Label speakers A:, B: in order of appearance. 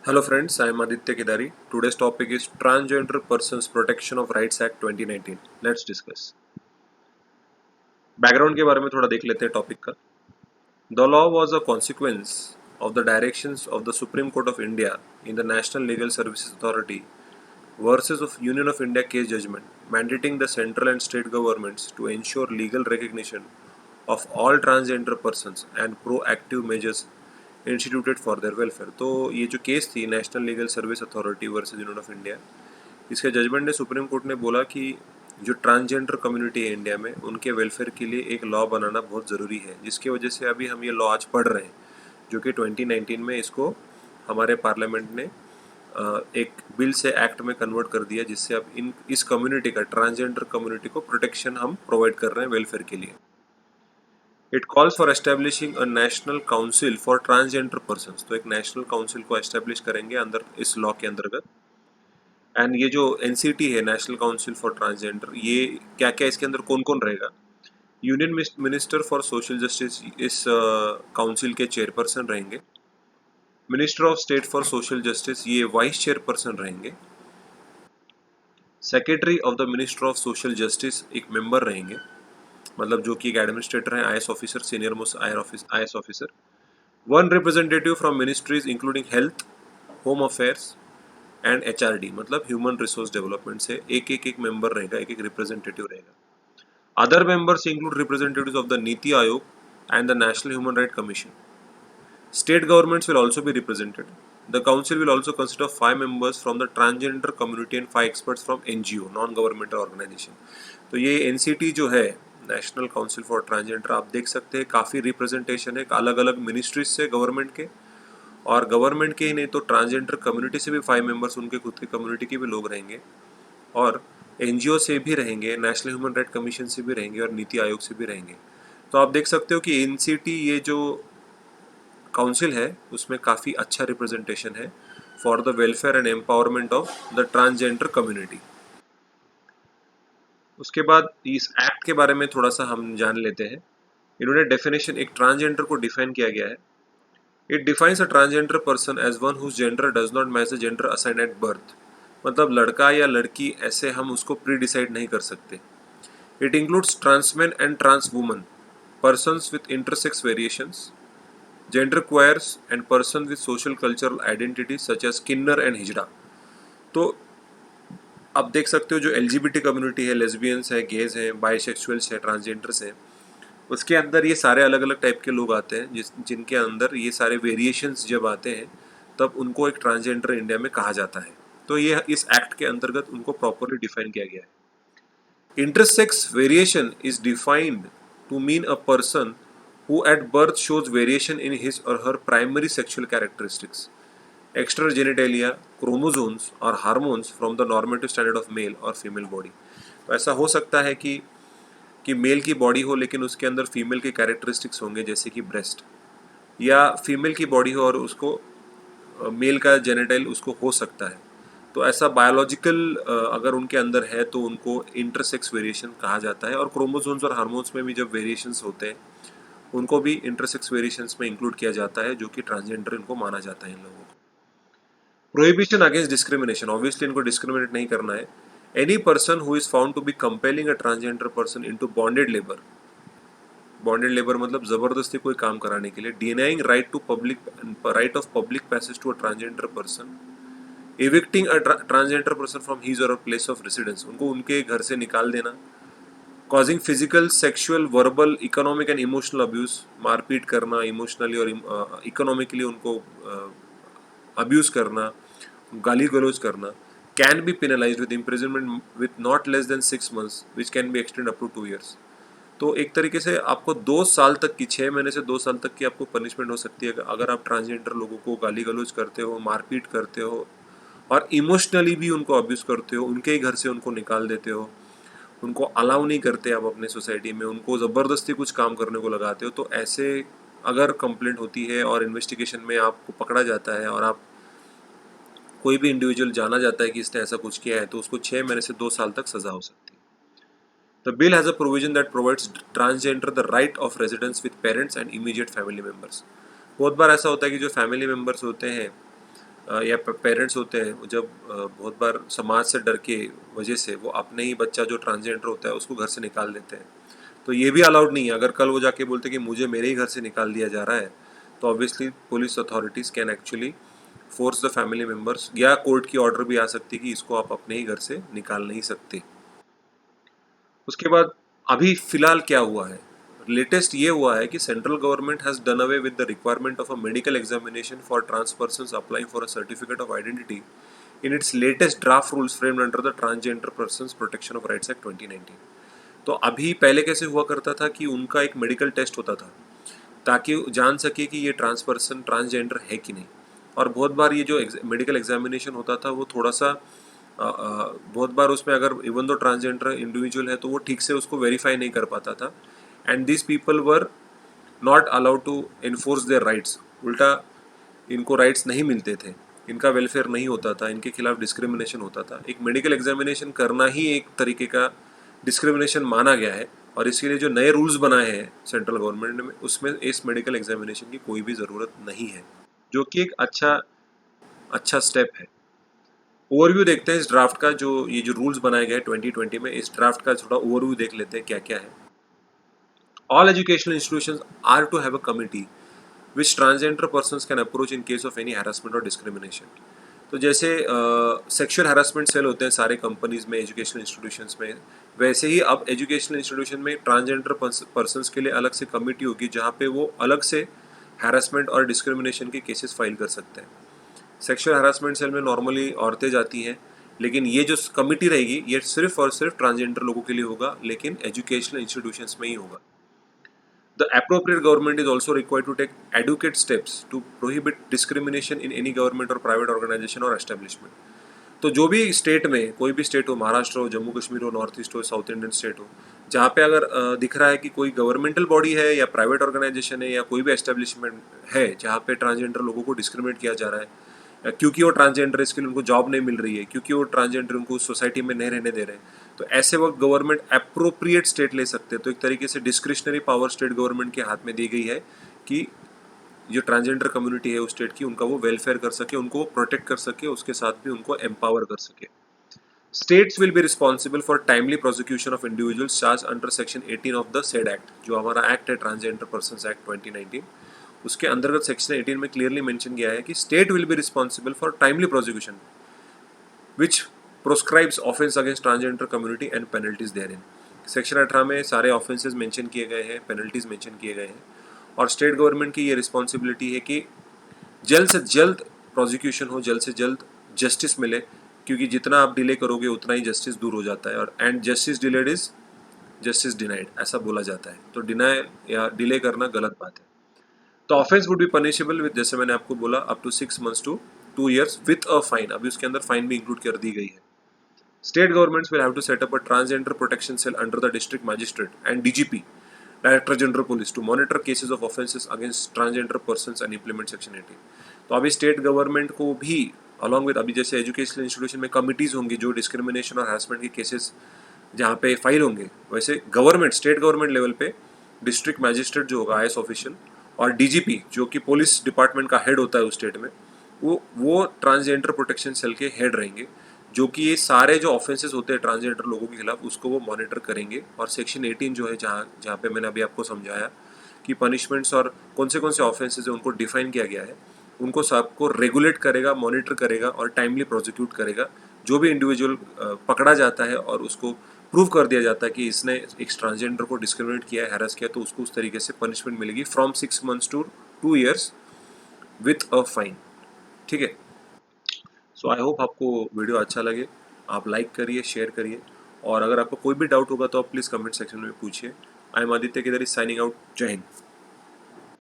A: Hello friends, I am Aditya Kidari. Today's topic is Transgender Persons Protection of Rights Act 2019. Let's discuss. Background के बारे में थोड़ा देख लेते हैं टॉपिक का. The law was a consequence of the directions of the Supreme Court of India in the National Legal Services Authority versus of Union of India case judgment, mandating the central and state governments to ensure legal recognition of all transgender persons and proactive measures instituted for their welfare. तो ये जो case थी national legal service authority versus union of India, इसके judgement ने supreme court ने बोला कि जो ट्रांसजेंडर कम्युनिटी है इंडिया में उनके वेलफेयर के लिए एक लॉ बनाना बहुत ज़रूरी है, जिसकी वजह से अभी हम ये लॉ आज पढ़ रहे हैं, जो कि 2019 में इसको हमारे पार्लियामेंट ने एक बिल से एक्ट में कन्वर्ट कर दिया, जिससे अब इस कम्युनिटी का, ट्रांसजेंडर कम्युनिटी को प्रोटेक्शन हम प्रोवाइड कर रहे हैं वेलफेयर के लिए. It calls for establishing a national council for transgender persons. तो एक नेशनल काउंसिल को एस्टेब्लिश करेंगे अंदर इस लॉ के अंतर्गत. एंड ये जो एनसीटी है, नेशनल काउंसिल फॉर ट्रांसजेंडर, ये क्या क्या इसके अंदर कौन कौन रहेगा? Union minister for social justice इस काउंसिल के चेयरपर्सन रहेंगे. Minister of state for social justice ये वाइस चेयरपर्सन रहेंगे. Secretary of the minister of social justice एक मेंबर रहेंगे, मतलब जो कि एक एडमिनिस्ट्रेटर है, IAS officer, senior most IAS officer. One representative from ministries including health, home affairs and HRD, मतलब ह्यूमन रिसोर्स डेवलपमेंट से एक मेंबर रहेगा, एक रिप्रेजेंटेटिव रहेगा. Other members include representatives of the NITI Aayog and the national human right commission. State governments will also be represented. The council will also consist of 5 members from the transgender community and 5 experts from NGO, non-governmental organization. तो ये NCT जो है, national council for transgender, आप देख सकते हैं काफ़ी representation है अलग अलग मिनिस्ट्रीज से, गवर्नमेंट के, और गवर्नमेंट के ही नहीं तो ट्रांसजेंडर कम्युनिटी से भी 5 मेंबर्स उनके खुद की कम्युनिटी के भी लोग रहेंगे, और NGO से भी रहेंगे, नेशनल ह्यूमन राइट कमीशन से भी रहेंगे, और नीति आयोग से भी रहेंगे. तो आप देख सकते हो कि NCT ये जो काउंसिल है उसमें काफ़ी अच्छा रिप्रेजेंटेशन है for the welfare and empowerment of the transgender community. उसके बाद इस एक्ट के बारे में थोड़ा सा हम जान लेते हैं. इन्होंने डेफिनेशन, एक ट्रांसजेंडर को डिफाइन किया गया है. It defines a transgender person as one whose gender does not match the gender assigned at birth. मतलब लड़का या लड़की ऐसे हम उसको प्री डिसाइड नहीं कर सकते. It includes trans man and trans woman, persons with intersex variations, gender queers and person with social cultural identity such as kinnar and hijra. तो आप देख सकते हो जो एलजीबीटी कम्युनिटी है, लेस्बियंस है, गेज हैं, बाइसेक्सुअल्स हैं, ट्रांसजेंडर्स हैं, उसके अंदर ये सारे अलग अलग टाइप के लोग आते हैं, जिनके अंदर ये सारे वेरिएशंस जब आते हैं तब उनको एक ट्रांसजेंडर इंडिया में कहा जाता है. तो ये इस एक्ट के अंतर्गत उनको प्रॉपरली डिफाइन किया गया है. Intersex variation is defined to mean a person who at birth shows variation in his or her primary sexual characteristics, external genitalia, chromosomes or hormones from the normative standard of male or female body. तो ऐसा हो सकता है कि mail की body हो लेकिन उसके अंदर फीमेल के कैरेक्टरिस्टिक्स होंगे, जैसे कि ब्रेस्ट, या फीमेल की बॉडी हो और उसको मेल का जेनिटल उसको हो सकता है. तो ऐसा बायोलॉजिकल अगर उनके अंदर है तो उनको इंटरसेक्स वेरिएशन कहा जाता है. और क्रोमोसोम्स और हार्मोन्स में भी जब वेरिएशंस होते हैं उनको भी इंटरसेक्स वेरिएशंस में इंक्लूड किया जाता है, जो कि ट्रांसजेंडर इनको माना जाता है इन लोगों को. प्रोहिबिशन अगेंस्ट डिस्क्रिमिनेशन, ऑब्वियसली इनको डिस्क्रिमिनेट नहीं करना है. Any person who is found to be compelling a transgender person into bonded labour, bonded labour मतलब जबरदस्ती कोई काम कराने के लिए, denying right of public passage to a transgender person, evicting a transgender person from his or place of residence, उनको उनके घर से निकाल देना, causing physical, sexual, verbal, economic and emotional abuse, मारपीट करना इमोशनली और इकोनॉमिकली उनको अब्यूज करना, गाली गलौज करना, can be penalised with imprisonment with not less than 6 months which can be extend up to 2 years. तो एक तरीके से आपको 2 साल तक की, 6 महीने से 2 साल तक की आपको पनिशमेंट हो सकती है अगर आप ट्रांसजेंडर लोगों को गाली गलौज करते हो, मारपीट करते हो, और इमोशनली भी उनको अब्यूज करते हो, उनके ही घर से उनको निकाल देते हो, उनको अलाउ नहीं करते आप अपने सोसाइटी में, उनको ज़बरदस्ती कुछ काम करने को लगाते हो. तो ऐसे अगर कंप्लेंट होती है और इन्वेस्टिगेशन में आपको पकड़ा जाता है और आप कोई भी इंडिविजुअल जाना जाता है कि इसने ऐसा कुछ किया है, तो उसको 6 महीने से 2 साल तक सजा हो सकती है. The bill has a provision that provides transgender the right of residence with parents and immediate family members. बहुत बार ऐसा होता है कि जो फैमिली मेम्बर्स होते हैं या पेरेंट्स होते हैं, जब बहुत बार समाज से डर के वजह से वो अपने ही बच्चा जो ट्रांसजेंडर होता है उसको घर से निकाल देते हैं। तो ये भी अलाउड नहीं है। अगर कल वो जाके बोलते कि मुझे मेरे ही घर से निकाल दिया जा रहा है, तो obviously police authorities can actually force the family members, या कोर्ट की ऑर्डर भी आ सकती है कि इसको आप अपने ही घर से निकाल नहीं सकते। उसके बाद अभी फिलहाल क्या हुआ है, लेटेस्ट ये हुआ है कि central government has done away with the requirement of a medical examination for trans persons applying for a certificate of identity in its latest draft rules framed under the transgender persons protection of rights act 2019। तो अभी पहले कैसे हुआ करता था कि उनका एक मेडिकल टेस्ट होता था ताकि जान सके कि ये ट्रांस पर्सन ट्रांसजेंडर है कि नहीं। और बहुत बार ये जो मेडिकल एग्जामिनेशन होता था वो थोड़ा सा बहुत बार उसमें अगर इवन दो ट्रांसजेंडर इंडिविजुअल है तो वो ठीक से उसको वेरीफाई नहीं कर पाता था, and this people were not allowed to enforce their rights. उल्टा इनको राइट्स नहीं मिलते थे, इनका वेलफेयर नहीं होता था, इनके खिलाफ डिस्क्रिमिनेशन होता था। एक मेडिकल एग्जामिनेशन करना ही एक तरीके का डिस्क्रिमिनेशन माना गया है, और इसके लिए जो नए रूल्स बनाए हैं सेंट्रल गवर्नमेंट ने, उसमें इस मेडिकल एग्जामिनेशन की कोई भी ज़रूरत नहीं है, जो कि एक अच्छा स्टेप है। ओवरव्यू देखते हैं इस ड्राफ्ट का, जो ये जो रूल्स बनाए गए 2020 में, इस ड्राफ्ट का थोड़ा ओवरव्यू देख लेते हैं क्या क्या है। All educational institutions are to have a committee which transgender persons can approach in case of any harassment और डिस्क्रिमिनेशन। तो जैसे सेक्सुअल हैरेसमेंट सेल होते हैं सारे कंपनीज में, एजुकेशनल इंस्टीट्यूशंस में, वैसे ही अब एजुकेशनल इंस्टीट्यूशन में ट्रांसजेंडर पर्सन्स के लिए अलग से कमिटी होगी जहाँ पे वो अलग से हैरेसमेंट और डिस्क्रिमिनेशन के केसेस फाइल कर सकते हैं। सेक्सुअल हरासमेंट सेल में नॉर्मली औरतें जाती हैं, लेकिन ये जो कमिटी रहेगी ये सिर्फ और सिर्फ ट्रांसजेंडर लोगों के लिए होगा, लेकिन एजुकेशनल इंस्टीट्यूशंस में ही होगा। The appropriate government is also required to take adequate steps to prohibit discrimination in any government or private organization or establishment. तो जो भी स्टेट में, कोई भी स्टेट हो, महाराष्ट्र हो, जम्मू कश्मीर हो, नॉर्थ ईस्ट हो, साउथ इंडियन स्टेट हो, जहाँ पे अगर दिख रहा है कि कोई गवर्नमेंटल बॉडी है या प्राइवेट ऑर्गेनाइजेशन है या कोई भी एस्टेब्लिशमेंट है जहाँ पे ट्रांसजेंडर लोगों को डिस्क्रिमिनेट किया जा रहा है, क्योंकि वो ट्रांसजेंडर, इसके लिए उनको जॉब नहीं मिल रही है, क्योंकि वो ट्रांसजेंडर उनको सोसाइटी में नहीं रहने दे रहे हैं, तो ऐसे वक्त गवर्नमेंट अप्रोप्रिएट स्टेट ले सकते हैं। तो एक तरीके से डिस्क्रिशनरी पावर स्टेट गवर्नमेंट के हाथ में दी गई है कि जो ट्रांसजेंडर कम्युनिटी है उस स्टेट की, उनका वो वेलफेयर कर सके, उनको प्रोटेक्ट कर सके, उसके साथ भी उनको एम्पावर कर सके। States will be responsible for timely prosecution of individuals charge under section 18 of the said act, जो हमारा एक्ट है ट्रांसजेंडर पर्सन्स एक्ट 2019। उसके अंतर्गत सेक्शन 18 में क्लियरली मेंशन किया है कि state will be responsible for timely prosecution which proscribes offence against transgender community and penalties therein. Section 18 में सारे ऑफेंसेस मेंशन किए गए हैं, पेनल्टीज मेंशन किए गए हैं, और स्टेट गवर्नमेंट की ये रिस्पॉन्सिबिलिटी है कि जल्द से जल्द प्रोसिक्यूशन हो, जल्द से जल्द जस्टिस मिले, क्योंकि जितना आप डिले करोगे उतना ही जस्टिस दूर हो जाता है, और and justice delayed is justice denied, ऐसा बोला जाता है। तो डिनाई या डिले करना गलत बात है। तो offence would be punishable with, जैसे मैंने आपको बोला, up to 6 months to 2 years with a fine. अभी उसके अंदर फाइन भी इंक्लूड कर दी गई है। State governments will have to set up a transgender protection cell under the district magistrate and DGP, Director General Police, to monitor cases of offences against transgender persons and implement Section 18। तो अभी state government को भी along with, अभी जैसे educational institution में committees होंगी जो discrimination और हैरेसमेंट के केसेस जहाँ पे फाइल होंगे, वैसे गवर्नमेंट, स्टेट गवर्नमेंट लेवल पे डिस्ट्रिक्ट मैजिस्ट्रेट जो होगा, IS ऑफिशियल, और DGP जो कि पुलिस डिपार्टमेंट का हेड होता है उस स्टेट में, वो ट्रांसजेंडर प्रोटेक्शन सेल के हेड रहेंगे, जो कि ये सारे जो ऑफेंसेस होते हैं ट्रांसजेंडर लोगों के खिलाफ उसको वो मॉनिटर करेंगे। और सेक्शन 18 जो है, जहाँ जहाँ पे मैंने अभी आपको समझाया कि पनिशमेंट्स और कौन से ऑफेंसेस है उनको डिफाइन किया गया है, उनको सबको रेगुलेट करेगा, मॉनिटर करेगा और टाइमली प्रोसिक्यूट करेगा। जो भी इंडिविजुअल पकड़ा जाता है और उसको प्रूव कर दिया जाता है कि इसने एक ट्रांसजेंडर को डिस्क्रिमिनेट किया है, हैरेस किया, तो उसको उस तरीके से पनिशमेंट मिलेगी from 6 months to 2 years with a fine. ठीक है। सो आई होप आपको वीडियो अच्छा लगे, आप लाइक करिए, शेयर करिए, और अगर आपको कोई भी डाउट होगा तो आप प्लीज़ कमेंट सेक्शन में पूछिए। I am Aditya Kedari signing out. जय हिंद।